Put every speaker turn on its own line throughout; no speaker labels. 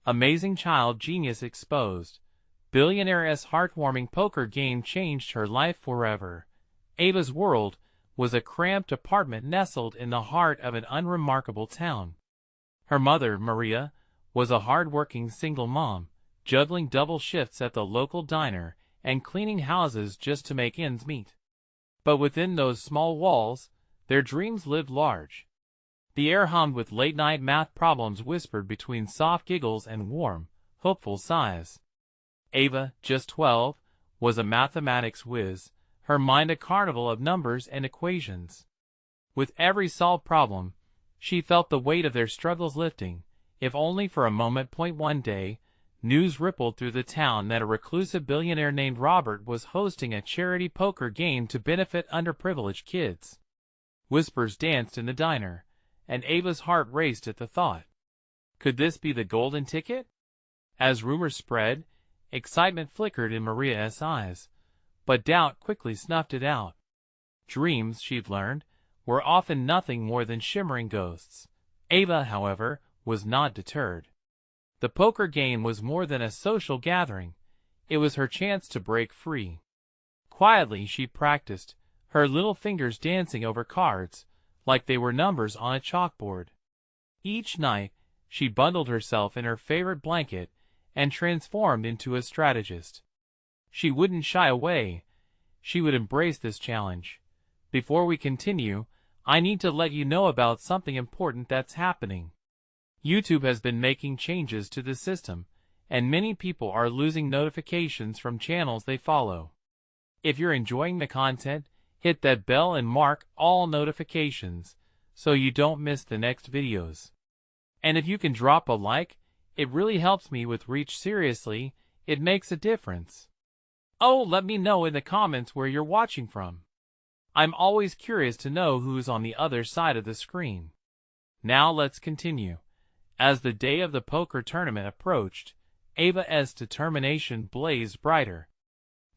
Amazing child genius exposed. Billionaire's heartwarming poker game changed her life forever. Ava's world was a cramped apartment nestled in the heart of an unremarkable town. Her mother, Maria, was a hard-working single mom, juggling double shifts at the local diner and cleaning houses just to make ends meet. But within those small walls, their dreams lived large. The air hummed with late-night math problems whispered between soft giggles and warm, hopeful sighs. Ava, just 12, was a mathematics whiz, her mind a carnival of numbers and equations. With every solved problem, she felt the weight of their struggles lifting, if only for a moment. One day, news rippled through the town that a reclusive billionaire named Robert was hosting a charity poker game to benefit underprivileged kids. Whispers danced in the diner, and Ava's heart raced at the thought. Could this be the golden ticket? As rumors spread, excitement flickered in Maria's eyes, but doubt quickly snuffed it out. Dreams, she'd learned, were often nothing more than shimmering ghosts. Ava, however, was not deterred. The poker game was more than a social gathering. It was her chance to break free. Quietly she practiced, her little fingers dancing over cards, like they were numbers on a chalkboard. Each night, she bundled herself in her favorite blanket and transformed into a strategist. She wouldn't shy away. She would embrace this challenge. Before we continue, I need to let you know about something important that's happening. YouTube has been making changes to the system, and many people are losing notifications from channels they follow. If you're enjoying the content, hit that bell and mark all notifications so you don't miss the next videos. And if you can drop a like, it really helps me with reach. Seriously, it makes a difference. Oh, let me know in the comments where you're watching from. I'm always curious to know who's on the other side of the screen. Now let's continue. As the day of the poker tournament approached, Ava's determination blazed brighter.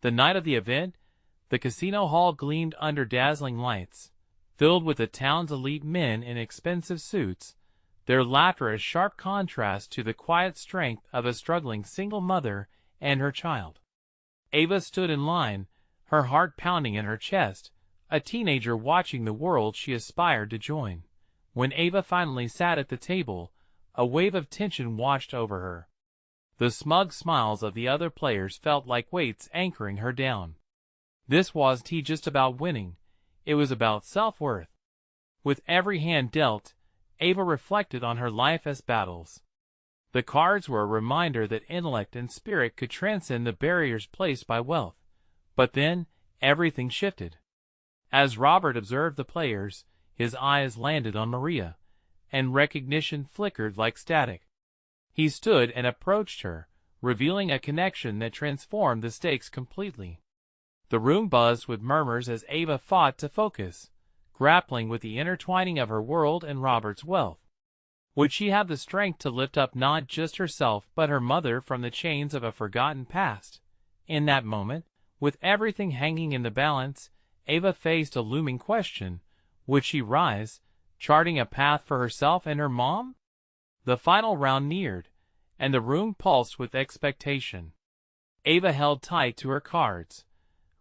The night of the event, the casino hall gleamed under dazzling lights, filled with the town's elite men in expensive suits, their laughter a sharp contrast to the quiet strength of a struggling single mother and her child. Ava stood in line, her heart pounding in her chest, a teenager watching the world she aspired to join. When Ava finally sat at the table, a wave of tension washed over her. The smug smiles of the other players felt like weights anchoring her down. This wasn't just about winning, it was about self-worth. With every hand dealt, Ava reflected on her life as battles. The cards were a reminder that intellect and spirit could transcend the barriers placed by wealth. But then, everything shifted. As Robert observed the players, his eyes landed on Maria, and recognition flickered like static. He stood and approached her, revealing a connection that transformed the stakes completely. The room buzzed with murmurs as Ava fought to focus, grappling with the intertwining of her world and Robert's wealth. Would she have the strength to lift up not just herself but her mother from the chains of a forgotten past? In that moment, with everything hanging in the balance, Ava faced a looming question. Would she rise, charting a path for herself and her mom? The final round neared, and the room pulsed with expectation. Ava held tight to her cards,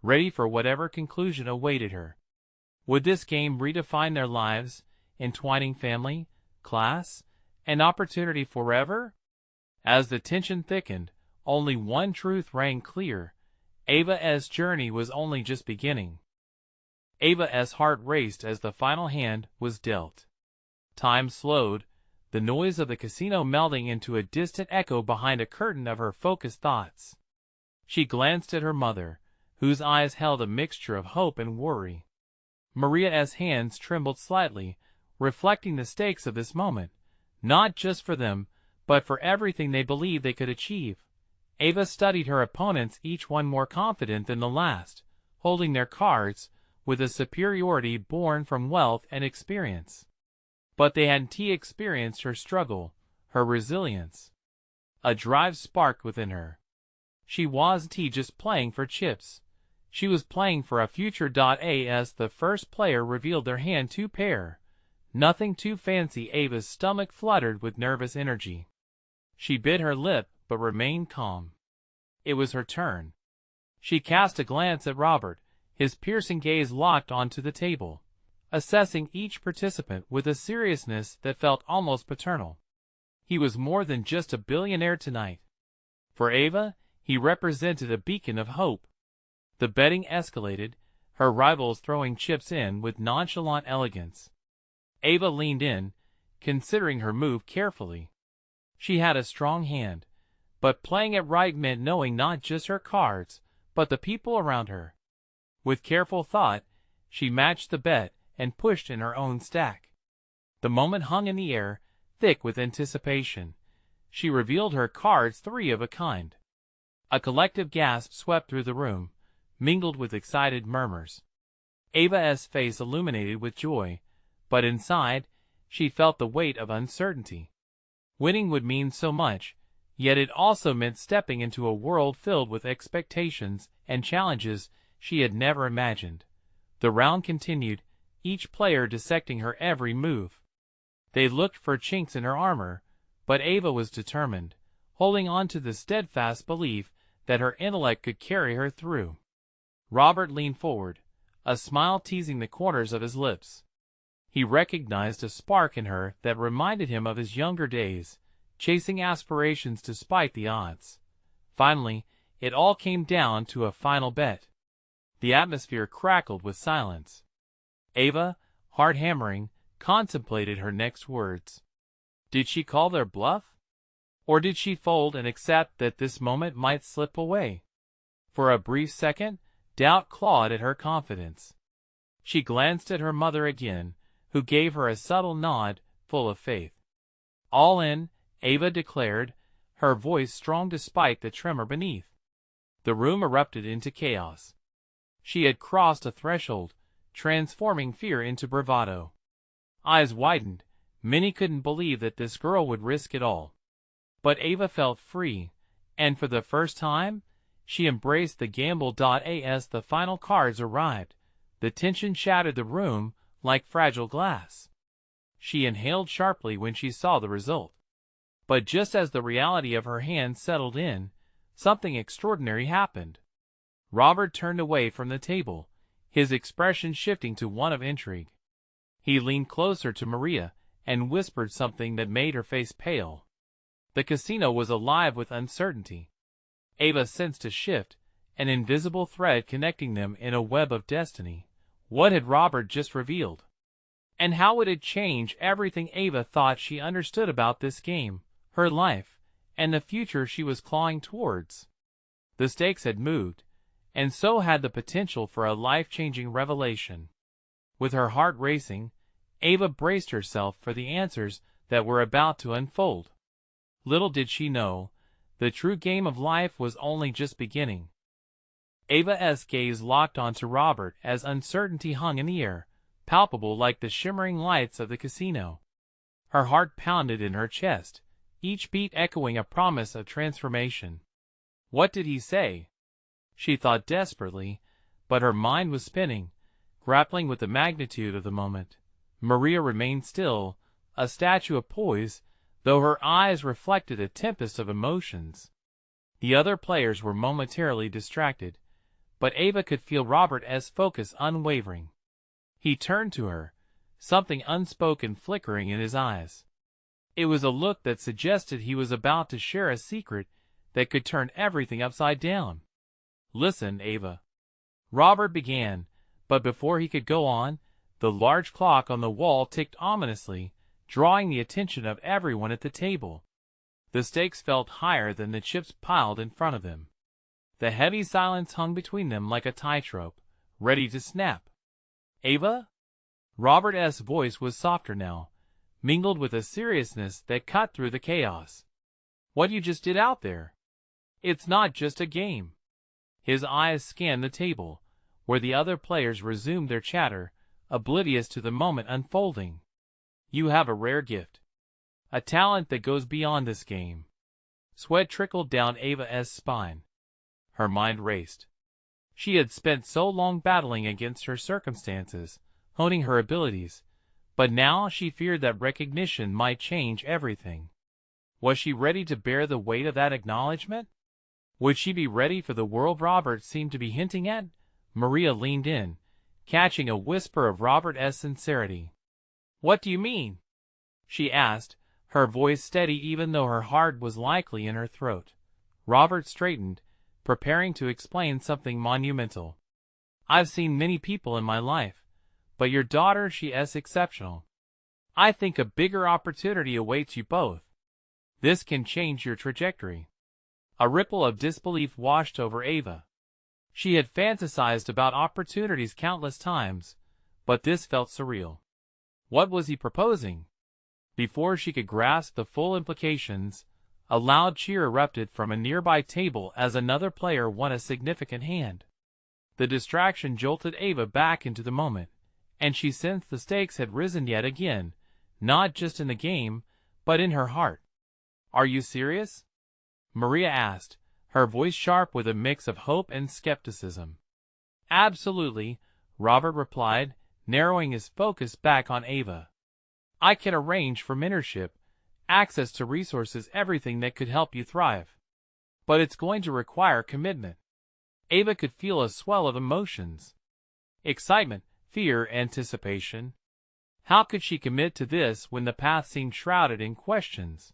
ready for whatever conclusion awaited her. Would this game redefine their lives, entwining family, class, and opportunity forever? As the tension thickened, only one truth rang clear. Ava's journey was only just beginning. Ava's heart raced as the final hand was dealt. Time slowed, the noise of the casino melding into a distant echo behind a curtain of her focused thoughts. She glanced at her mother, whose eyes held a mixture of hope and worry. Maria's hands trembled slightly, reflecting the stakes of this moment, not just for them, but for everything they believed they could achieve. Ava studied her opponents, each one more confident than the last, holding their cards with a superiority born from wealth and experience. But they hadn't experienced her struggle, her resilience. A drive sparked within her. She wasn't just playing for chips. She was playing for a future. As the first player revealed their hand to pair, nothing too fancy, Ava's stomach fluttered with nervous energy. She bit her lip but remained calm. It was her turn. She cast a glance at Robert, his piercing gaze locked onto the table, assessing each participant with a seriousness that felt almost paternal. He was more than just a billionaire tonight. For Ava, he represented a beacon of hope. The betting escalated, her rivals throwing chips in with nonchalant elegance. Ava leaned in, considering her move carefully. She had a strong hand, but playing it right meant knowing not just her cards, but the people around her. With careful thought, she matched the bet and pushed in her own stack. The moment hung in the air, thick with anticipation. She revealed her cards, 3 of a kind. A collective gasp swept through the room, mingled with excited murmurs. Ava's face illuminated with joy, but inside, she felt the weight of uncertainty. Winning would mean so much, yet it also meant stepping into a world filled with expectations and challenges she had never imagined. The round continued, each player dissecting her every move. They looked for chinks in her armor, but Ava was determined, holding on to the steadfast belief that her intellect could carry her through. Robert leaned forward, a smile teasing the corners of his lips. He recognized a spark in her that reminded him of his younger days, chasing aspirations despite the odds. Finally, it all came down to a final bet. The atmosphere crackled with silence. Ava, heart hammering, contemplated her next words. Did she call their bluff? Or did she fold and accept that this moment might slip away? For a brief second, doubt clawed at her confidence. She glanced at her mother again, who gave her a subtle nod, full of faith. All in, Ava declared, her voice strong despite the tremor beneath. The room erupted into chaos. She had crossed a threshold, transforming fear into bravado. Eyes widened, many couldn't believe that this girl would risk it all. But Ava felt free, and for the first time, she embraced the gamble. As the final cards arrived, the tension shattered the room like fragile glass. She inhaled sharply when she saw the result. But just as the reality of her hand settled in, something extraordinary happened. Robert turned away from the table, his expression shifting to one of intrigue. He leaned closer to Maria and whispered something that made her face pale. The casino was alive with uncertainty. Ava sensed a shift, an invisible thread connecting them in a web of destiny. What had Robert just revealed? And how would it change everything Ava thought she understood about this game, her life, and the future she was clawing towards? The stakes had moved, and so had the potential for a life-changing revelation. With her heart racing, Ava braced herself for the answers that were about to unfold. Little did she know, the true game of life was only just beginning. Ava's gaze locked onto Robert as uncertainty hung in the air, palpable like the shimmering lights of the casino. Her heart pounded in her chest, each beat echoing a promise of transformation. What did he say? She thought desperately, but her mind was spinning, grappling with the magnitude of the moment. Maria remained still, a statue of poise, though her eyes reflected a tempest of emotions. The other players were momentarily distracted, but Ava could feel Robert's focus unwavering. He turned to her, something unspoken flickering in his eyes. It was a look that suggested he was about to share a secret that could turn everything upside down. Listen, Ava. Robert began, but before he could go on, the large clock on the wall ticked ominously, drawing the attention of everyone at the table. The stakes felt higher than the chips piled in front of them. The heavy silence hung between them like a tightrope, ready to snap. Ava? Robert's voice was softer now, mingled with a seriousness that cut through the chaos. What you just did out there? It's not just a game. His eyes scanned the table, where the other players resumed their chatter, oblivious to the moment unfolding. You have a rare gift. A talent that goes beyond this game. Sweat trickled down Ava's spine. Her mind raced. She had spent so long battling against her circumstances, honing her abilities, but now she feared that recognition might change everything. Was she ready to bear the weight of that acknowledgement? Would she be ready for the world Robert seemed to be hinting at? Maria leaned in, catching a whisper of Robert's sincerity. "What do you mean?" she asked, her voice steady even though her heart was likely in her throat. Robert straightened, preparing to explain something monumental. "I've seen many people in my life, but your daughter, she's exceptional. I think a bigger opportunity awaits you both. This can change your trajectory." A ripple of disbelief washed over Ava. She had fantasized about opportunities countless times, but this felt surreal. What was he proposing? Before she could grasp the full implications, a loud cheer erupted from a nearby table as another player won a significant hand. The distraction jolted Ava back into the moment, and she sensed the stakes had risen yet again, not just in the game, but in her heart. "Are you serious?" Maria asked, her voice sharp with a mix of hope and skepticism. "Absolutely," Robert replied, narrowing his focus back on Ava. "I can arrange for mentorship, access to resources, everything that could help you thrive. But it's going to require commitment." Ava could feel a swell of emotions. Excitement, fear, anticipation. How could she commit to this when the path seemed shrouded in questions?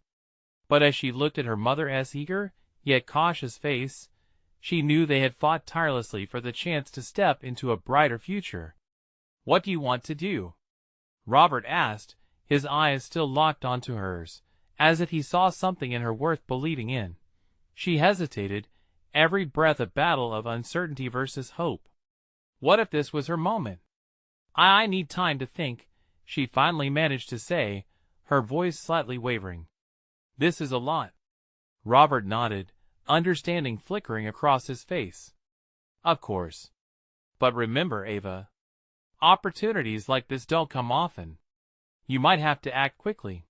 But as she looked at her mother's eager, yet cautious face, she knew they had fought tirelessly for the chance to step into a brighter future. "What do you want to do?" Robert asked, his eyes still locked onto hers, as if he saw something in her worth believing in. She hesitated, every breath a battle of uncertainty versus hope. What if this was her moment? I need time to think," she finally managed to say, her voice slightly wavering. "This is a lot." Robert nodded, understanding flickering across his face. "Of course. But remember, Ava, opportunities like this don't come often. You might have to act quickly."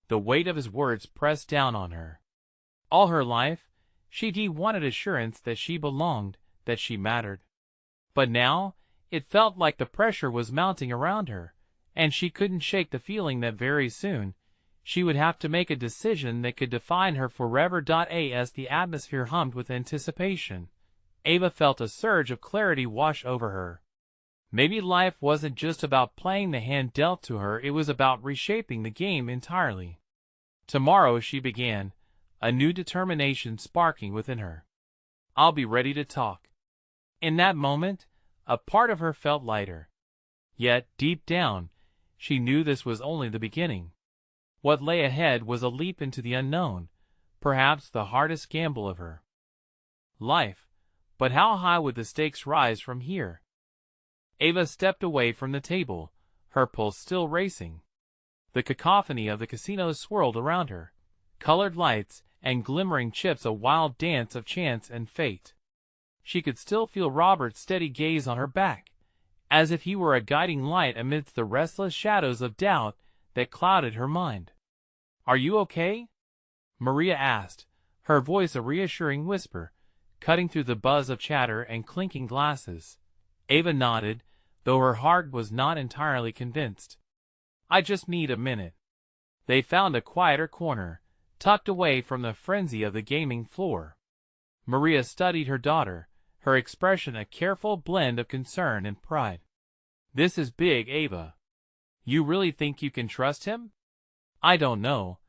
The weight of his words pressed down on her. All her life, she'd wanted assurance that she belonged, that she mattered. But now, it felt like the pressure was mounting around her, and she couldn't shake the feeling that very soon, she would have to make a decision that could define her forever. As the atmosphere hummed with anticipation, Ava felt a surge of clarity wash over her. Maybe life wasn't just about playing the hand dealt to her, it was about reshaping the game entirely. "Tomorrow," she began, a new determination sparking within her. "I'll be ready to talk." In that moment, a part of her felt lighter. Yet, deep down, she knew this was only the beginning. What lay ahead was a leap into the unknown, perhaps the hardest gamble of her life. But how high would the stakes rise from here? Ava stepped away from the table, her pulse still racing. The cacophony of the casino swirled around her, colored lights and glimmering chips, a wild dance of chance and fate. She could still feel Robert's steady gaze on her back, as if he were a guiding light amidst the restless shadows of doubt that clouded her mind. "Are you okay?" Maria asked, her voice a reassuring whisper, cutting through the buzz of chatter and clinking glasses. Ava nodded, though her heart was not entirely convinced. "I just need a minute." They found a quieter corner, tucked away from the frenzy of the gaming floor. Maria studied her daughter, her expression a careful blend of concern and pride. "This is big, Ava. You really think you can trust him?" "I don't know,"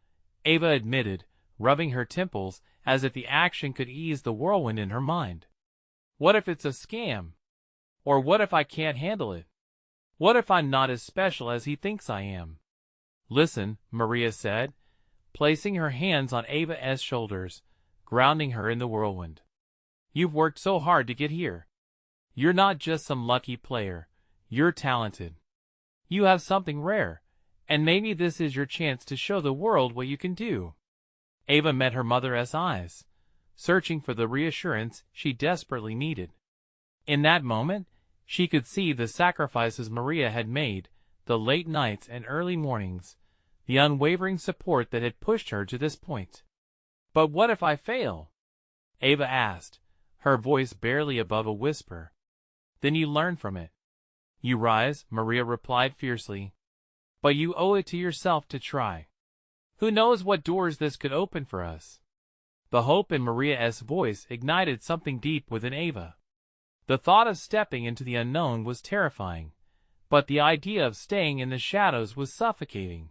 Ava admitted, rubbing her temples as if the action could ease the whirlwind in her mind. "What if it's a scam? Or what if I can't handle it? What if I'm not as special as he thinks I am?" "Listen," Maria said, placing her hands on Ava's shoulders, grounding her in the whirlwind. "You've worked so hard to get here. You're not just some lucky player. You're talented. You have something rare, and maybe this is your chance to show the world what you can do." Ava met her mother's eyes, searching for the reassurance she desperately needed. In that moment, she could see the sacrifices Maria had made, the late nights and early mornings, the unwavering support that had pushed her to this point. "But what if I fail?" Ava asked, her voice barely above a whisper. "Then you learn from it. You rise," Maria replied fiercely. "But you owe it to yourself to try." Who knows what doors this could open for us? The hope in Maria's voice ignited something deep within Ava. The thought of stepping into the unknown was terrifying, but the idea of staying in the shadows was suffocating.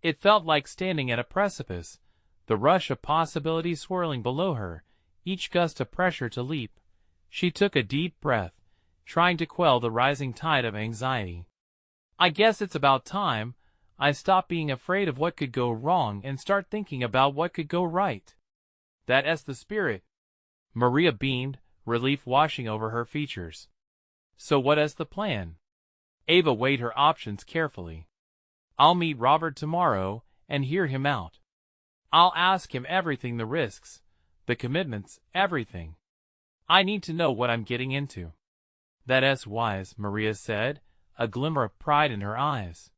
It felt like standing at a precipice, the rush of possibilities swirling below her, each gust of pressure to leap. She took a deep breath, trying to quell the rising tide of anxiety. I guess it's about time I stop being afraid of what could go wrong and start thinking about what could go right. That's the spirit. Maria beamed, relief washing over her features. So what is the plan? Ava weighed her options carefully. I'll meet Robert tomorrow and hear him out. I'll ask him everything, the risks, the commitments, everything. I need to know what I'm getting into. That's wise, Maria said, a glimmer of pride in her eyes.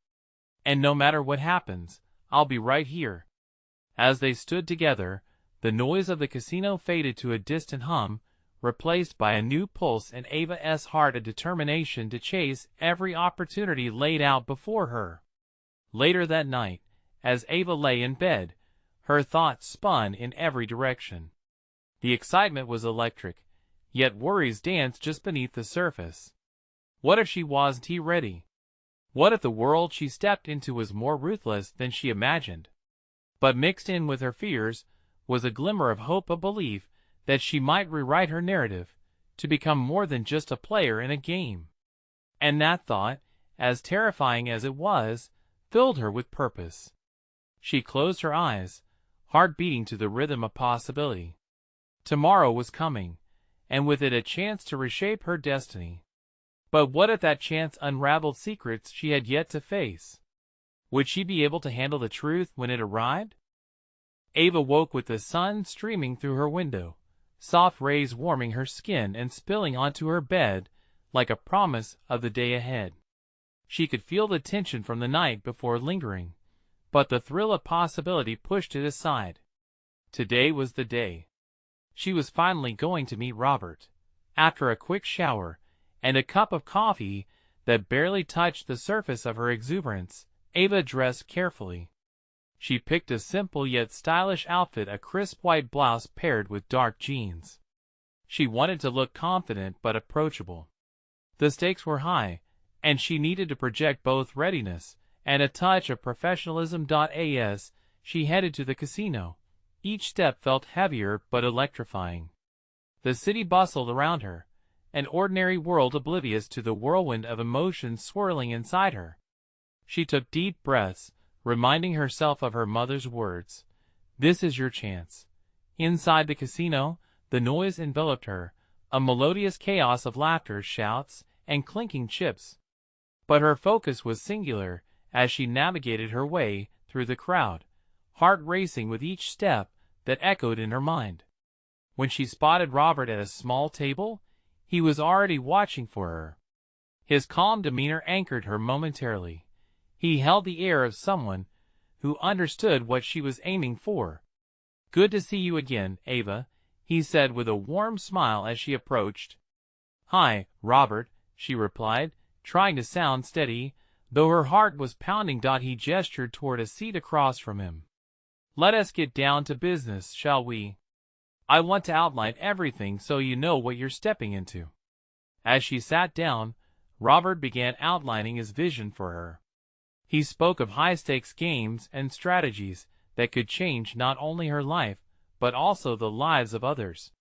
And no matter what happens, I'll be right here. As they stood together, the noise of the casino faded to a distant hum, replaced by a new pulse in Ava's heart, a determination to chase every opportunity laid out before her. Later that night, as Ava lay in bed, her thoughts spun in every direction. The excitement was electric, yet worries danced just beneath the surface. What if she wasn't ready? What if the world she stepped into was more ruthless than she imagined? But mixed in with her fears was a glimmer of hope, a belief that she might rewrite her narrative, to become more than just a player in a game. And that thought, as terrifying as it was, filled her with purpose. She closed her eyes, heart beating to the rhythm of possibility. Tomorrow was coming, and with it a chance to reshape her destiny. But what if that chance unraveled secrets she had yet to face? Would she be able to handle the truth when it arrived? Ava woke with the sun streaming through her window, soft rays warming her skin and spilling onto her bed like a promise of the day ahead. She could feel the tension from the night before lingering, but the thrill of possibility pushed it aside. Today was the day. She was finally going to meet Robert. After a quick shower and a cup of coffee that barely touched the surface of her exuberance, Ava dressed carefully. She picked a simple yet stylish outfit, a crisp white blouse paired with dark jeans. She wanted to look confident but approachable. The stakes were high, and she needed to project both readiness and a touch of professionalism. As she headed to the casino, each step felt heavier but electrifying. The city bustled around her, an ordinary world oblivious to the whirlwind of emotions swirling inside her. She took deep breaths, reminding herself of her mother's words. This is your chance. Inside the casino, the noise enveloped her, a melodious chaos of laughter, shouts, and clinking chips. But her focus was singular as she navigated her way through the crowd, heart racing with each step that echoed in her mind. When she spotted Robert at a small table, he was already watching for her. His calm demeanor anchored her momentarily. He held the air of someone who understood what she was aiming for. "Good to see you again, Ava," he said with a warm smile as she approached. "Hi, Robert," she replied, trying to sound steady, though her heart was pounding. He gestured toward a seat across from him. "Let us get down to business, shall we? I want to outline everything so you know what you're stepping into." As she sat down, Robert began outlining his vision for her. He spoke of high-stakes games and strategies that could change not only her life, but also the lives of others.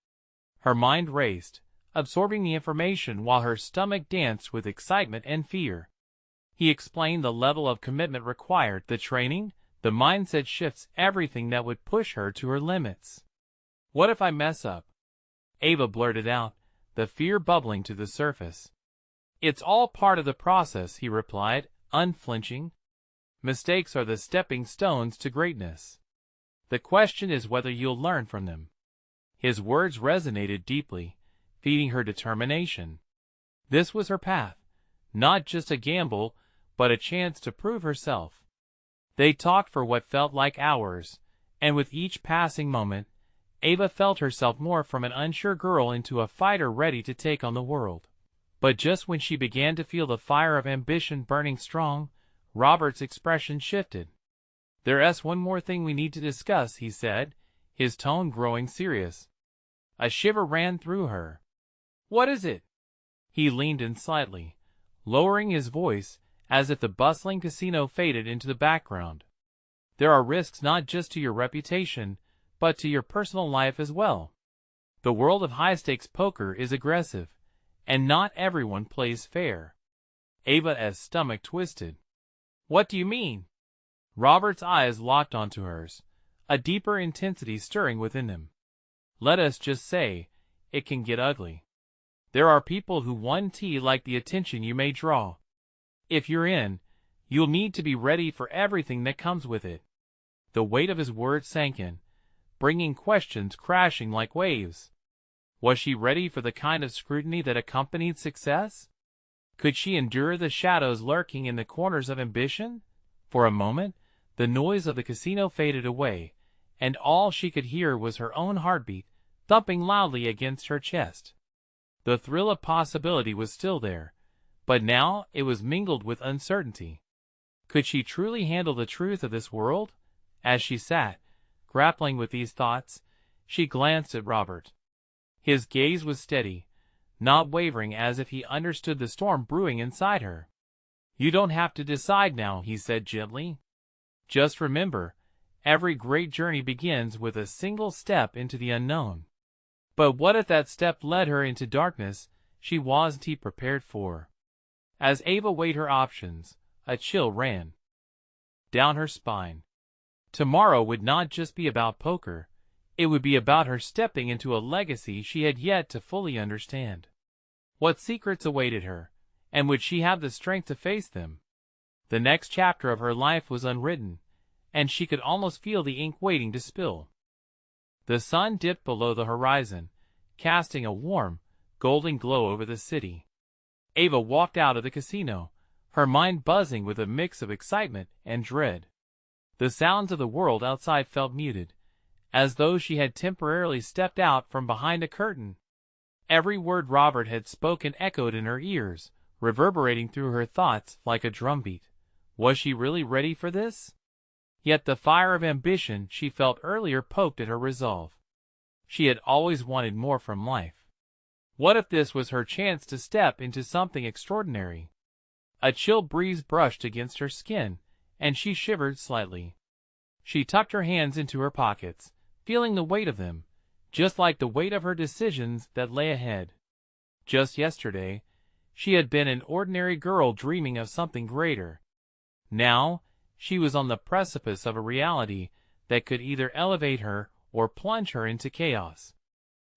Her mind raced, absorbing the information while her stomach danced with excitement and fear. He explained the level of commitment required, the training, the mindset shifts, everything that would push her to her limits. "What if I mess up?" Ava blurted out, the fear bubbling to the surface. "It's all part of the process," he replied, unflinching. "Mistakes are the stepping stones to greatness. The question is whether you'll learn from them." His words resonated deeply, feeding her determination. This was her path, not just a gamble, but a chance to prove herself. They talked for what felt like hours, and with each passing moment, Ava felt herself more from an unsure girl into a fighter ready to take on the world. But just when she began to feel the fire of ambition burning strong, Robert's expression shifted. "There's one more thing we need to discuss," he said, his tone growing serious. A shiver ran through her. "What is it?" He leaned in slightly, lowering his voice as if the bustling casino faded into the background. "There are risks not just to your reputation, but to your personal life as well. The world of high-stakes poker is aggressive, and not everyone plays fair." Ava's stomach twisted. "What do you mean?" Robert's eyes locked onto hers, a deeper intensity stirring within him. "Let us just say, it can get ugly. There are people who want like the attention you may draw. If you're in, you'll need to be ready for everything that comes with it." The weight of his words sank in, bringing questions crashing like waves. Was she ready for the kind of scrutiny that accompanied success? Could she endure the shadows lurking in the corners of ambition? For a moment, the noise of the casino faded away, and all she could hear was her own heartbeat thumping loudly against her chest. The thrill of possibility was still there, but now it was mingled with uncertainty. Could she truly handle the truth of this world? As she sat, grappling with these thoughts, she glanced at Robert. His gaze was steady, not wavering, as if he understood the storm brewing inside her. "You don't have to decide now," he said gently. "Just remember, every great journey begins with a single step into the unknown." But what if that step led her into darkness she wasn't prepared for? As Ava weighed her options, a chill ran down her spine. Tomorrow would not just be about poker, it would be about her stepping into a legacy she had yet to fully understand. What secrets awaited her, and would she have the strength to face them? The next chapter of her life was unwritten, and she could almost feel the ink waiting to spill. The sun dipped below the horizon, casting a warm, golden glow over the city. Ava walked out of the casino, her mind buzzing with a mix of excitement and dread. The sounds of the world outside felt muted, as though she had temporarily stepped out from behind a curtain. Every word Robert had spoken echoed in her ears, reverberating through her thoughts like a drumbeat. Was she really ready for this? Yet the fire of ambition she felt earlier poked at her resolve. She had always wanted more from life. What if this was her chance to step into something extraordinary? A chill breeze brushed against her skin, and she shivered slightly. She tucked her hands into her pockets, feeling the weight of them, just like the weight of her decisions that lay ahead. Just yesterday, she had been an ordinary girl dreaming of something greater. Now, she was on the precipice of a reality that could either elevate her or plunge her into chaos.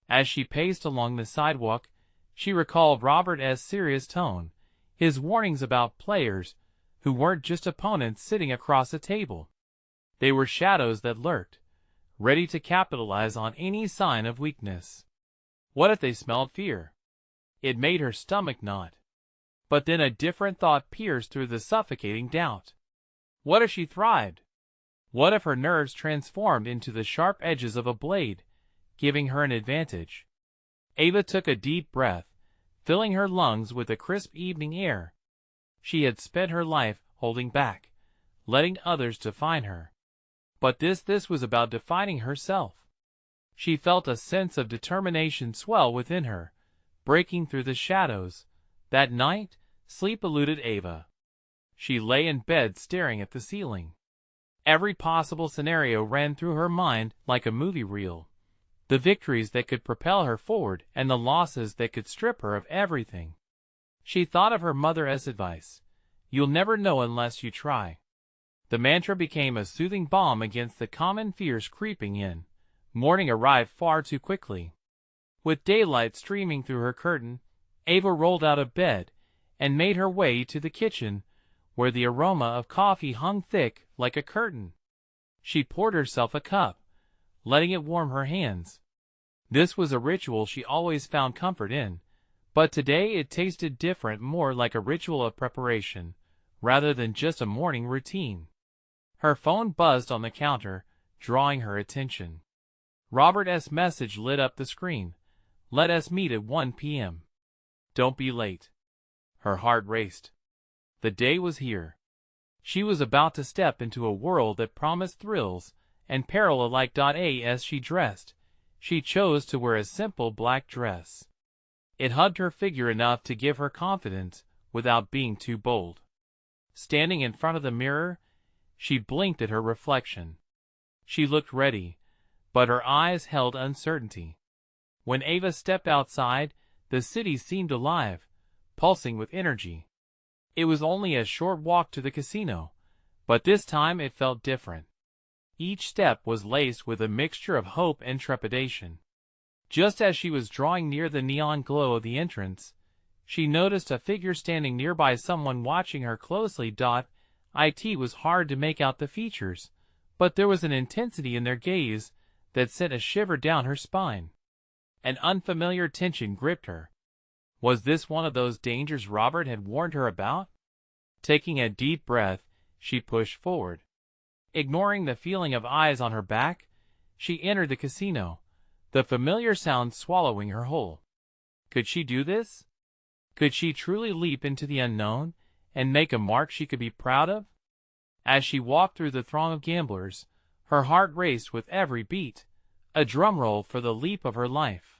As she paced along the sidewalk, she recalled Robert's serious tone, his warnings about players who weren't just opponents sitting across a table. They were shadows that lurked, ready to capitalize on any sign of weakness. What if they smelled fear? It made her stomach knot. But then a different thought pierced through the suffocating doubt. What if she thrived? What if her nerves transformed into the sharp edges of a blade, giving her an advantage? Ava took a deep breath, filling her lungs with the crisp evening air. She had spent her life holding back, letting others define her. But this was about defining herself. She felt a sense of determination swell within her, breaking through the shadows. That night, sleep eluded Ava. She lay in bed staring at the ceiling. Every possible scenario ran through her mind like a movie reel. The victories that could propel her forward and the losses that could strip her of everything. She thought of her mother's advice. "You'll never know unless you try." The mantra became a soothing balm against the common fears creeping in. Morning arrived far too quickly. With daylight streaming through her curtain, Ava rolled out of bed and made her way to the kitchen, where the aroma of coffee hung thick like a curtain. She poured herself a cup, letting it warm her hands. This was a ritual she always found comfort in, but today it tasted different, more like a ritual of preparation, rather than just a morning routine. Her phone buzzed on the counter, drawing her attention. Robert's message lit up the screen. "Let us meet at 1 p.m. Don't be late." Her heart raced. The day was here. She was about to step into a world that promised thrills and peril alike. As she dressed, she chose to wear a simple black dress. It hugged her figure enough to give her confidence without being too bold. Standing in front of the mirror, she blinked at her reflection. She looked ready, but her eyes held uncertainty. When Ava stepped outside, the city seemed alive, pulsing with energy. It was only a short walk to the casino, but this time it felt different. Each step was laced with a mixture of hope and trepidation. Just as she was drawing near the neon glow of the entrance, she noticed a figure standing nearby, someone watching her closely. It was hard to make out the features, but there was an intensity in their gaze that sent a shiver down her spine. An unfamiliar tension gripped her. Was this one of those dangers Robert had warned her about? Taking a deep breath, she pushed forward. Ignoring the feeling of eyes on her back, she entered the casino, the familiar sound swallowing her whole. Could she do this? Could she truly leap into the unknown and make a mark she could be proud of? As she walked through the throng of gamblers, her heart raced with every beat, a drumroll for the leap of her life.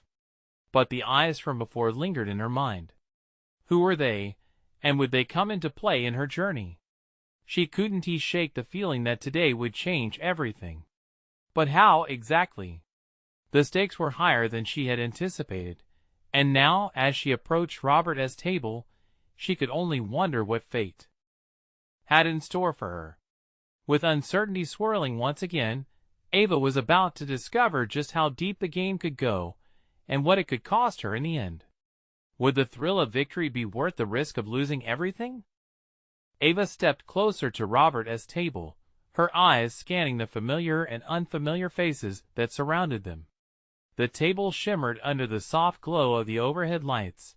But the eyes from before lingered in her mind. Who were they, and would they come into play in her journey? She couldn't shake the feeling that today would change everything. But how exactly? The stakes were higher than she had anticipated, and now, as she approached Robert's table, she could only wonder what fate had in store for her. With uncertainty swirling once again, Ava was about to discover just how deep the game could go and what it could cost her in the end. Would the thrill of victory be worth the risk of losing everything? Ava stepped closer to Robert's table, her eyes scanning the familiar and unfamiliar faces that surrounded them. The table shimmered under the soft glow of the overhead lights,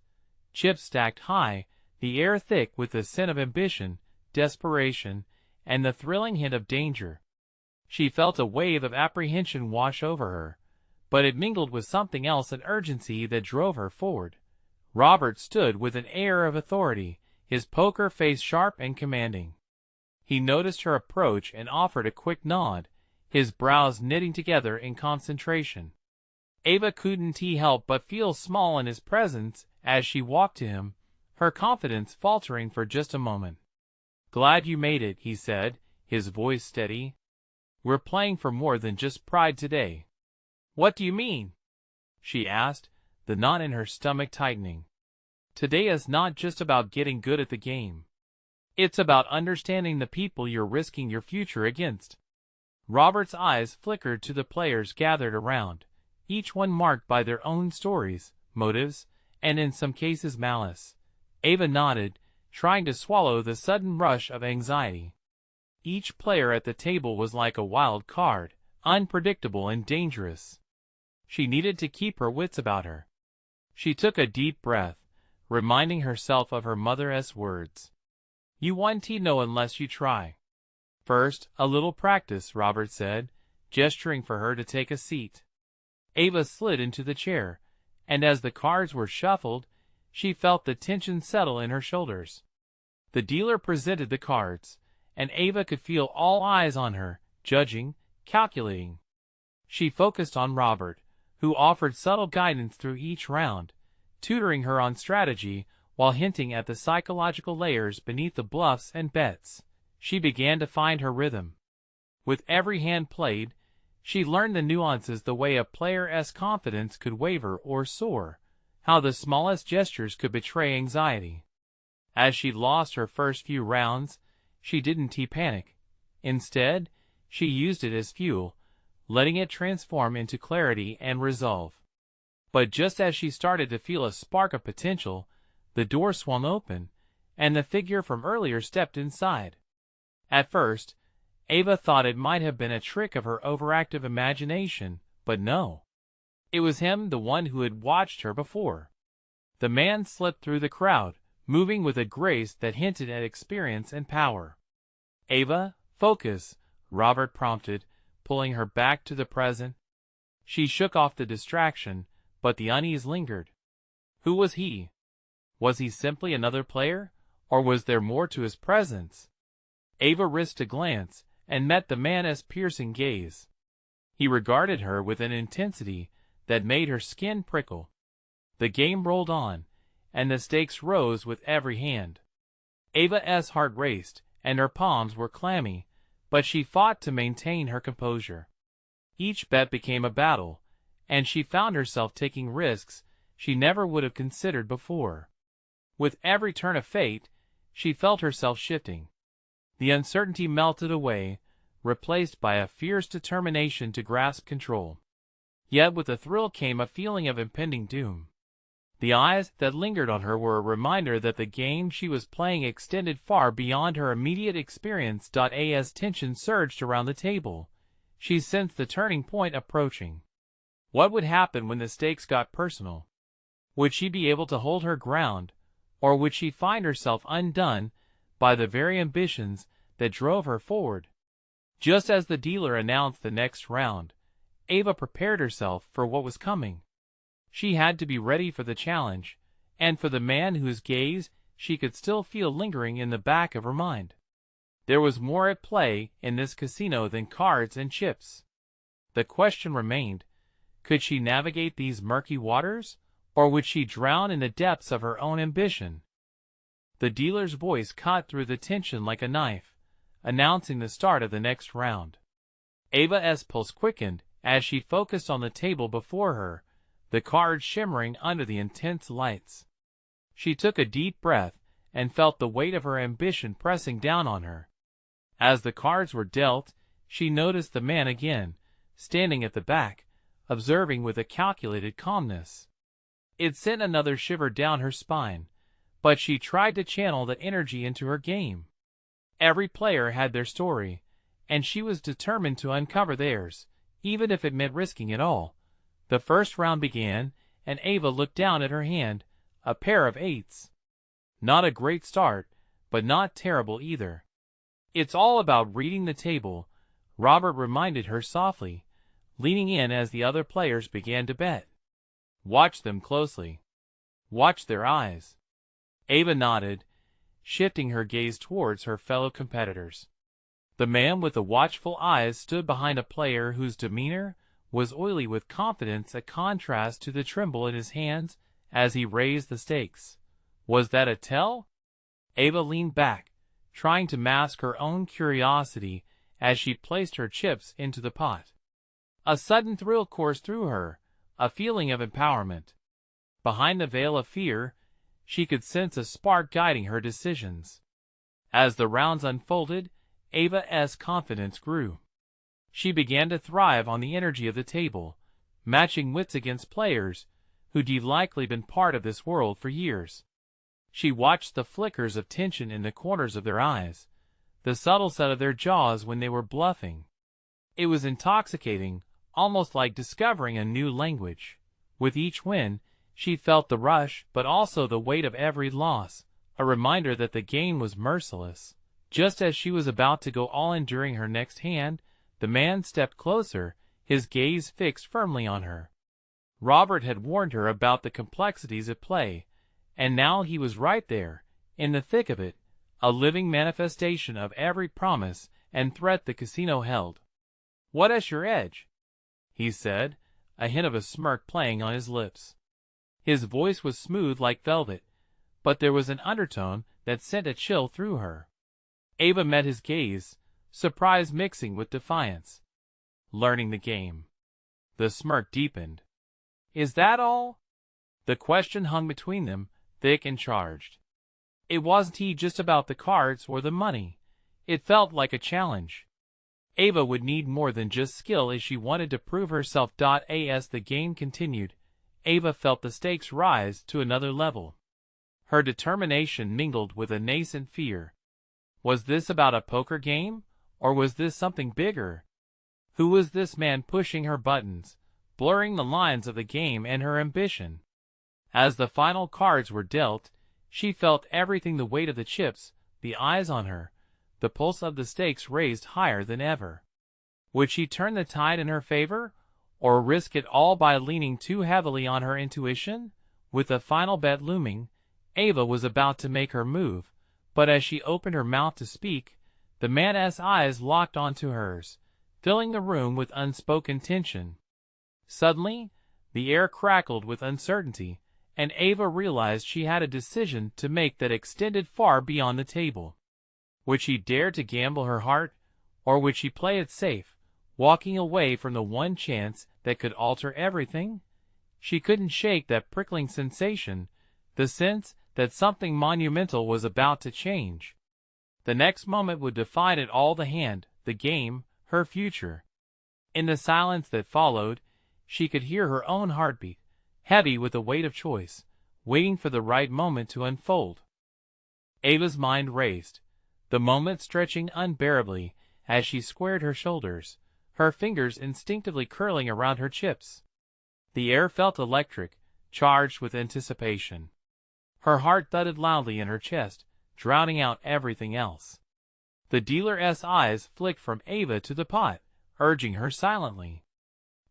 chips stacked high, the air thick with the scent of ambition, desperation, and the thrilling hint of danger. She felt a wave of apprehension wash over her, but it mingled with something else, an urgency that drove her forward. Robert stood with an air of authority, his poker face sharp and commanding. He noticed her approach and offered a quick nod, his brows knitting together in concentration. Ava couldn't help but feel small in his presence as she walked to him, her confidence faltering for just a moment. "Glad you made it," he said, his voice steady. "We're playing for more than just pride today." "What do you mean?" she asked, the knot in her stomach tightening. "Today is not just about getting good at the game. It's about understanding the people you're risking your future against." Robert's eyes flickered to the players gathered around, each one marked by their own stories, motives, and in some cases malice. Ava nodded, trying to swallow the sudden rush of anxiety. Each player at the table was like a wild card, unpredictable and dangerous. She needed to keep her wits about her. She took a deep breath, reminding herself of her mother's words. "You won't know unless you try." "First, a little practice," Robert said, gesturing for her to take a seat. Ava slid into the chair, and as the cards were shuffled, she felt the tension settle in her shoulders. The dealer presented the cards, and Ava could feel all eyes on her, judging, calculating. She focused on Robert, who offered subtle guidance through each round, tutoring her on strategy while hinting at the psychological layers beneath the bluffs and bets. She began to find her rhythm. With every hand played, she learned the nuances, the way a player's confidence could waver or soar, how the smallest gestures could betray anxiety. As she lost her first few rounds, she didn't panic. Instead, she used it as fuel, letting it transform into clarity and resolve. But just as she started to feel a spark of potential, the door swung open, and the figure from earlier stepped inside. At first, Ava thought it might have been a trick of her overactive imagination, but no. It was him, the one who had watched her before. The man slipped through the crowd, moving with a grace that hinted at experience and power. "Ava, focus," Robert prompted, pulling her back to the present. She shook off the distraction, but the unease lingered. Who was he? Was he simply another player, or was there more to his presence? Ava risked a glance and met the man's piercing gaze. He regarded her with an intensity that made her skin prickle. The game rolled on, and the stakes rose with every hand. Ava's heart raced, and her palms were clammy, but she fought to maintain her composure. Each bet became a battle, and she found herself taking risks she never would have considered before. With every turn of fate, she felt herself shifting. The uncertainty melted away, replaced by a fierce determination to grasp control. Yet with the thrill came a feeling of impending doom. The eyes that lingered on her were a reminder that the game she was playing extended far beyond her immediate experience. As tension surged around the table, she sensed the turning point approaching. What would happen when the stakes got personal? Would she be able to hold her ground, or would she find herself undone by the very ambitions that drove her forward? Just as the dealer announced the next round, Ava prepared herself for what was coming. She had to be ready for the challenge, and for the man whose gaze she could still feel lingering in the back of her mind. There was more at play in this casino than cards and chips. The question remained, could she navigate these murky waters, or would she drown in the depths of her own ambition? The dealer's voice cut through the tension like a knife, announcing the start of the next round. Ava's pulse quickened as she focused on the table before her, the cards shimmering under the intense lights. She took a deep breath and felt the weight of her ambition pressing down on her. As the cards were dealt, she noticed the man again, standing at the back, observing with a calculated calmness. It sent another shiver down her spine, but she tried to channel that energy into her game. Every player had their story, and she was determined to uncover theirs, even if it meant risking it all. The first round began, and Ava looked down at her hand, a pair of eights. Not a great start, but not terrible either. It's all about reading the table, Robert reminded her softly, leaning in as the other players began to bet. Watch them closely. Watch their eyes. Ava nodded, shifting her gaze towards her fellow competitors. The man with the watchful eyes stood behind a player whose demeanor was oily with confidence, a contrast to the tremble in his hands as he raised the stakes. Was that a tell? Ava leaned back, trying to mask her own curiosity as she placed her chips into the pot. A sudden thrill coursed through her, a feeling of empowerment. Behind the veil of fear, she could sense a spark guiding her decisions. As the rounds unfolded, Ava's confidence grew. She began to thrive on the energy of the table, matching wits against players who'd likely been part of this world for years. She watched the flickers of tension in the corners of their eyes, the subtle set of their jaws when they were bluffing. It was intoxicating, almost like discovering a new language. With each win, she felt the rush but also the weight of every loss, a reminder that the game was merciless. Just as she was about to go all in during her next hand, the man stepped closer, his gaze fixed firmly on her. Robert had warned her about the complexities at play, and now he was right there, in the thick of it, a living manifestation of every promise and threat the casino held. "What's your edge?" he said, a hint of a smirk playing on his lips. His voice was smooth like velvet, but there was an undertone that sent a chill through her. Ava met his gaze, surprise mixing with defiance. "Learning the game." The smirk deepened. "Is that all?" The question hung between them, thick and charged. It wasn't just about the cards or the money. It felt like a challenge. Ava would need more than just skill if she wanted to prove herself. As the game continued, Ava felt the stakes rise to another level. Her determination mingled with a nascent fear. Was this about a poker game, or was this something bigger? Who was this man pushing her buttons, blurring the lines of the game and her ambition? As the final cards were dealt, she felt everything, the weight of the chips, the eyes on her, the pulse of the stakes raised higher than ever. Would she turn the tide in her favor, or risk it all by leaning too heavily on her intuition? With the final bet looming, Ava was about to make her move, but as she opened her mouth to speak, The man's eyes locked onto hers, filling the room with unspoken tension. Suddenly, the air crackled with uncertainty, and Ava realized she had a decision to make that extended far beyond the table. Would she dare to gamble her heart, or would she play it safe, walking away from the one chance that could alter everything? She couldn't shake that prickling sensation, the sense that something monumental was about to change. The next moment would define it all: the hand, the game, her future. In the silence that followed, she could hear her own heartbeat, heavy with the weight of choice, waiting for the right moment to unfold. Ava's mind raced, the moment stretching unbearably as she squared her shoulders, her fingers instinctively curling around her chips. The air felt electric, charged with anticipation. Her heart thudded loudly in her chest, drowning out everything else. The dealer's eyes flicked from Ava to the pot, urging her silently.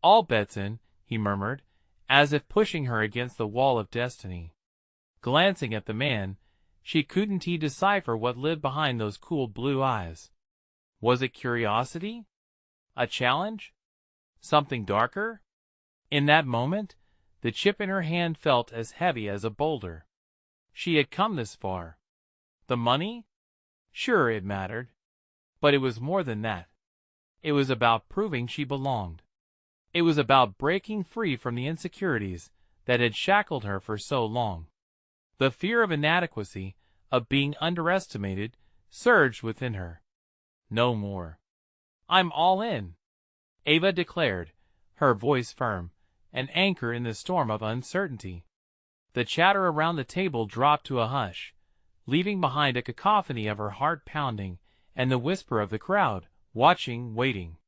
"All bets in," he murmured, as if pushing her against the wall of destiny. Glancing at the man, she couldn't decipher what lived behind those cool blue eyes. Was it curiosity? A challenge? Something darker? In that moment, the chip in her hand felt as heavy as a boulder. She had come this far. The money? Sure, it mattered. But it was more than that. It was about proving she belonged. It was about breaking free from the insecurities that had shackled her for so long. The fear of inadequacy, of being underestimated, surged within her. No more. "I'm all in," Ava declared, her voice firm, an anchor in the storm of uncertainty. The chatter around the table dropped to a hush, leaving behind a cacophony of her heart pounding and the whisper of the crowd, watching, waiting.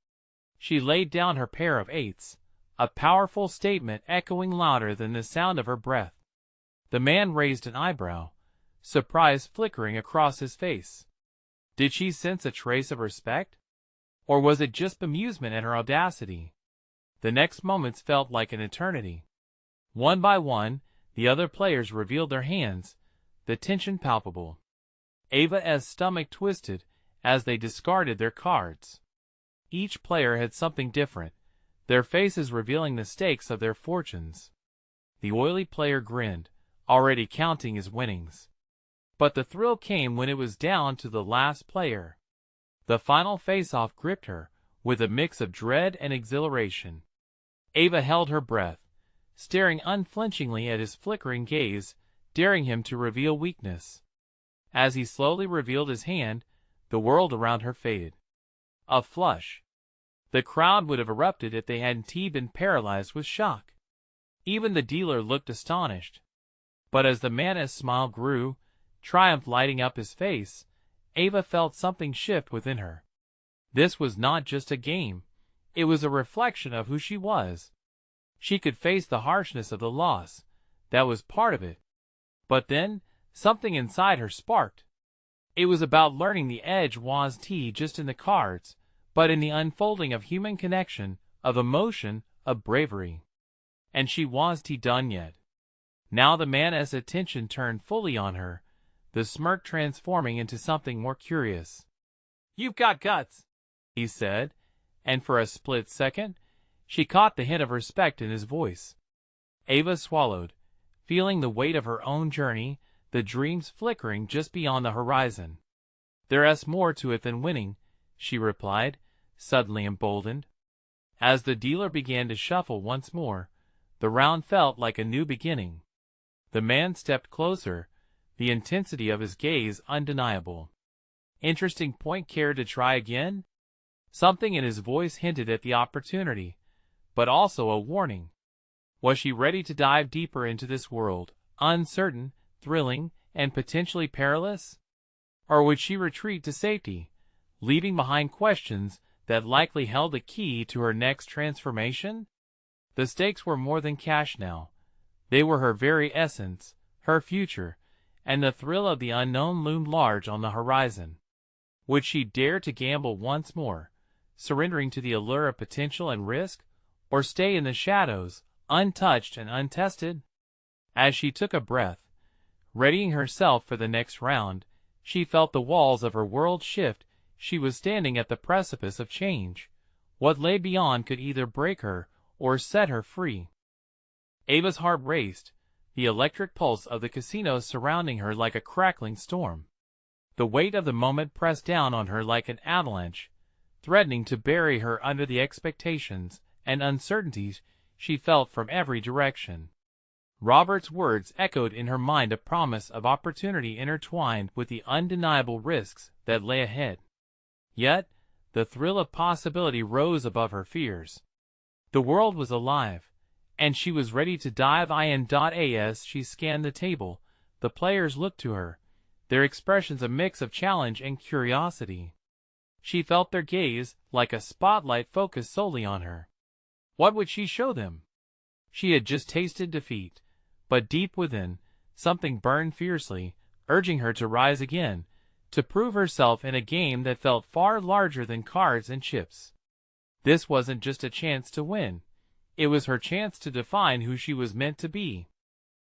She laid down her pair of eights, a powerful statement echoing louder than the sound of her breath. The man raised an eyebrow, surprise flickering across his face. Did she sense a trace of respect? Or was it just bemusement at her audacity? The next moments felt like an eternity. One by one, the other players revealed their hands, the tension palpable. Ava's stomach twisted as they discarded their cards. Each player had something different, their faces revealing the stakes of their fortunes. The oily player grinned, already counting his winnings. But the thrill came when it was down to the last player. The final face-off gripped her, with a mix of dread and exhilaration. Ava held her breath, staring unflinchingly at his flickering gaze, daring him to reveal weakness. As he slowly revealed his hand, the world around her faded. A flush. The crowd would have erupted if they hadn't been paralyzed with shock. Even the dealer looked astonished. But as the man's smile grew, triumph lighting up his face, Ava felt something shift within her. This was not just a game. It was a reflection of who she was. She could face the harshness of the loss. That was part of it. But then, something inside her sparked. It was about learning the edge wasn't just in the cards, but in the unfolding of human connection, of emotion, of bravery. And she wasn't done yet. Now the man's attention turned fully on her, the smirk transforming into something more curious. "You've got guts," he said, and for a split second, she caught the hint of respect in his voice. Ava swallowed, feeling the weight of her own journey, the dreams flickering just beyond the horizon. "There's more to it than winning," she replied, suddenly emboldened. As the dealer began to shuffle once more, the round felt like a new beginning. The man stepped closer, the intensity of his gaze undeniable. "Interesting point, care to try again?" Something in his voice hinted at the opportunity, but also a warning. Was she ready to dive deeper into this world, uncertain, thrilling, and potentially perilous? Or would she retreat to safety, leaving behind questions that likely held the key to her next transformation? The stakes were more than cash now. They were her very essence, her future, and the thrill of the unknown loomed large on the horizon. Would she dare to gamble once more, surrendering to the allure of potential and risk, or stay in the shadows, untouched and untested? As she took a breath, readying herself for the next round, she felt the walls of her world shift, she was standing at the precipice of change. What lay beyond could either break her or set her free. Ava's heart raced, the electric pulse of the casino surrounding her like a crackling storm. The weight of the moment pressed down on her like an avalanche, threatening to bury her under the expectations and uncertainties she felt from every direction. Robert's words echoed in her mind, a promise of opportunity intertwined with the undeniable risks that lay ahead. Yet, the thrill of possibility rose above her fears. The world was alive, and she was ready to dive in. As she scanned the table, the players looked to her, their expressions a mix of challenge and curiosity. She felt their gaze like a spotlight focused solely on her. What would she show them? She had just tasted defeat, but deep within, something burned fiercely, urging her to rise again, to prove herself in a game that felt far larger than cards and chips. This wasn't just a chance to win. It was her chance to define who she was meant to be.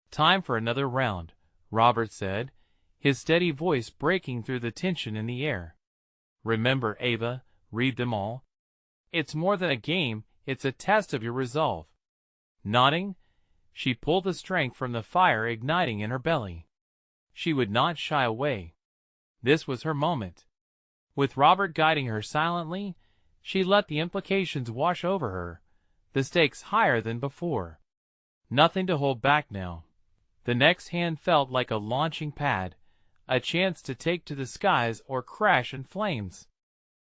"Time for another round," Robert said, his steady voice breaking through the tension in the air. "Remember, Ava, read them all. It's more than a game, it's a test of your resolve." Nodding, she pulled the strength from the fire igniting in her belly. She would not shy away. This was her moment. With Robert guiding her silently, she let the implications wash over her, the stakes higher than before. Nothing to hold back now. The next hand felt like a launching pad, a chance to take to the skies or crash in flames.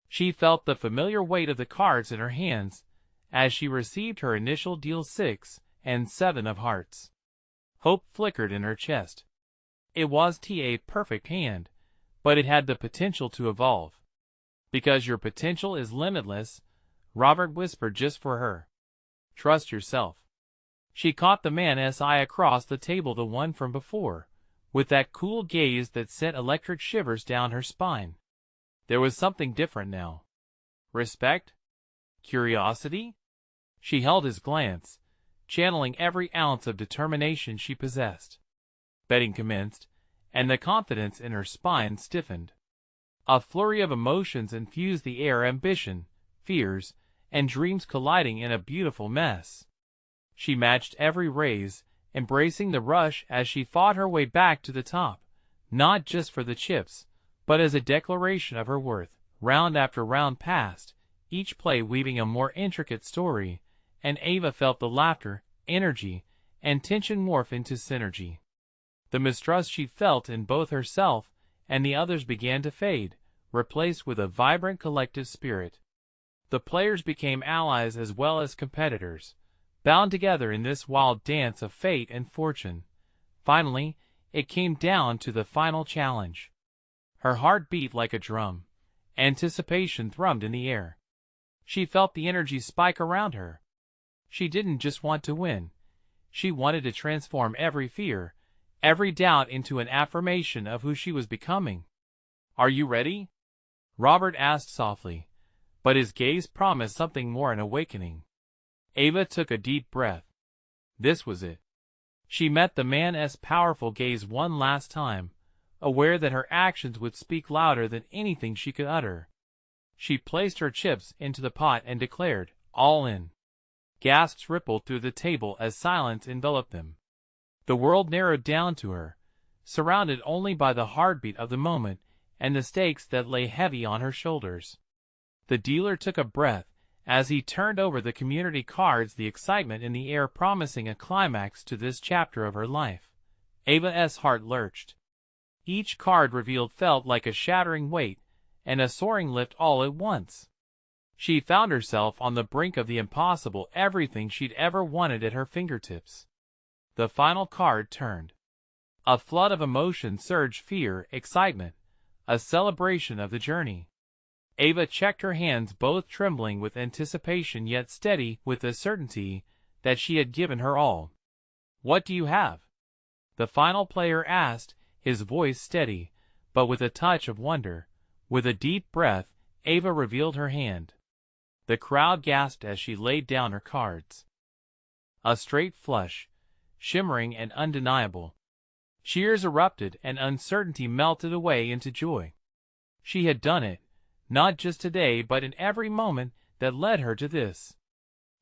She felt the familiar weight of the cards in her hands as she received her initial deal 6 and 7 of hearts. Hope flickered in her chest. It was a perfect hand, but it had the potential to evolve. "Because your potential is limitless," Robert whispered just for her. "Trust yourself." She caught the man's eye across the table, the one from before, with that cool gaze that sent electric shivers down her spine. There was something different now. Respect? Curiosity? She held his glance, channeling every ounce of determination she possessed. Betting commenced, and the confidence in her spine stiffened. A flurry of emotions infused the air, ambition, fears, and dreams colliding in a beautiful mess. She matched every raise, embracing the rush as she fought her way back to the top, not just for the chips, but as a declaration of her worth. Round after round passed, each play weaving a more intricate story, and Ava felt the laughter, energy, and tension morph into synergy. The mistrust she felt in both herself and the others began to fade, replaced with a vibrant collective spirit. The players became allies as well as competitors, bound together in this wild dance of fate and fortune. Finally, it came down to the final challenge. Her heart beat like a drum. Anticipation thrummed in the air. She felt the energy spike around her. She didn't just want to win. She wanted to transform every fear, every doubt into an affirmation of who she was becoming. "Are you ready?" Robert asked softly, but his gaze promised something more, an awakening. Ava took a deep breath. This was it. She met the man's powerful gaze one last time, aware that her actions would speak louder than anything she could utter. She placed her chips into the pot and declared, "All in." Gasps rippled through the table as silence enveloped them. The world narrowed down to her, surrounded only by the heartbeat of the moment and the stakes that lay heavy on her shoulders. The dealer took a breath as he turned over the community cards, the excitement in the air promising a climax to this chapter of her life. Ava's heart lurched. Each card revealed felt like a shattering weight and a soaring lift all at once. She found herself on the brink of the impossible, everything she'd ever wanted at her fingertips. The final card turned. A flood of emotion surged, fear, excitement, a celebration of the journey. Ava checked her hands, both trembling with anticipation yet steady with the certainty that she had given her all. "What do you have?" the final player asked, his voice steady, but with a touch of wonder. With a deep breath, Ava revealed her hand. The crowd gasped as she laid down her cards. A straight flush, shimmering and undeniable. Cheers erupted and uncertainty melted away into joy. She had done it, not just today but in every moment that led her to this.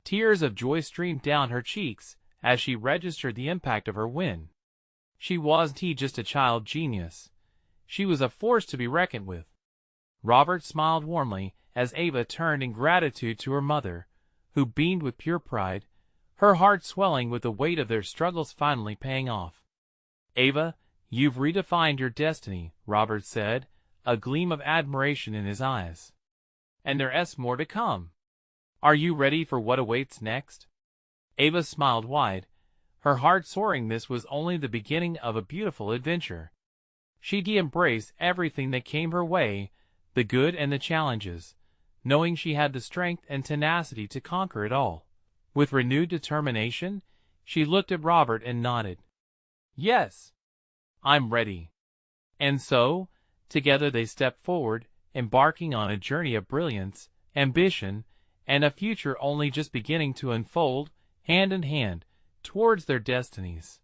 Tears of joy streamed down her cheeks as she registered the impact of her win. She wasn't just a child genius. She was a force to be reckoned with. Robert smiled warmly as Ava turned in gratitude to her mother, who beamed with pure pride, her heart swelling with the weight of their struggles finally paying off. "Ava, you've redefined your destiny," Robert said, a gleam of admiration in his eyes. "And there's more to come. Are you ready for what awaits next?" Ava smiled wide, her heart soaring. This was only the beginning of a beautiful adventure. She'd embrace everything that came her way, the good and the challenges, knowing she had the strength and tenacity to conquer it all. With renewed determination, she looked at Robert and nodded. "Yes, I'm ready." And so, together they stepped forward, embarking on a journey of brilliance, ambition, and a future only just beginning to unfold, hand in hand, towards their destinies.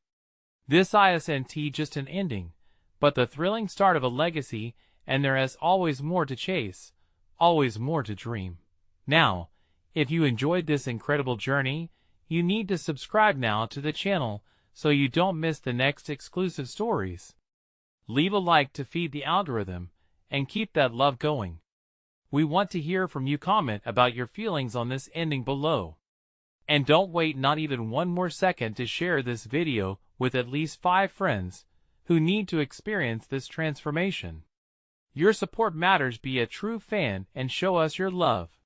This isn't just an ending, but the thrilling start of a legacy, and there is always more to chase, always more to dream. Now, if you enjoyed this incredible journey, you need to subscribe now to the channel so you don't miss the next exclusive stories. Leave a like to feed the algorithm, and keep that love going. We want to hear from you. Comment about your feelings on this ending below. And don't wait not even one more second to share this video with at least 5 friends who need to experience this transformation. Your support matters. Be a true fan and show us your love.